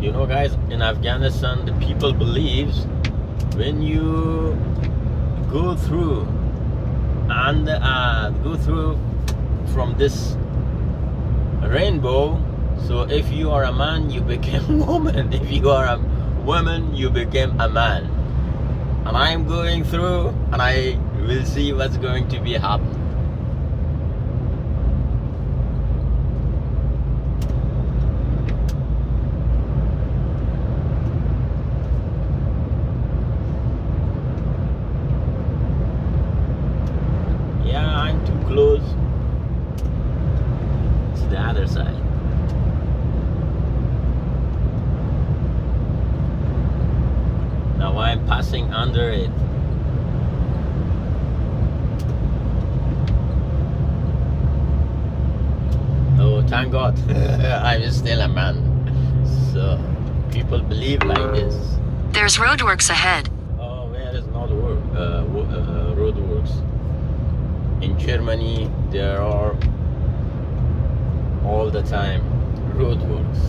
You know, guys, in Afghanistan, the people believes when you go through and go through from this rainbow, so if you are a man, you become woman. If you are a woman, you become a man. And I'm going through, and I will see what's going to be happening. Yeah, I'm too close to the other side. Now I'm passing under it. Oh, thank God, I'm still a man. So people believe like this. There's roadworks ahead. Oh, where is not roadworks? In Germany, there are all the time roadworks.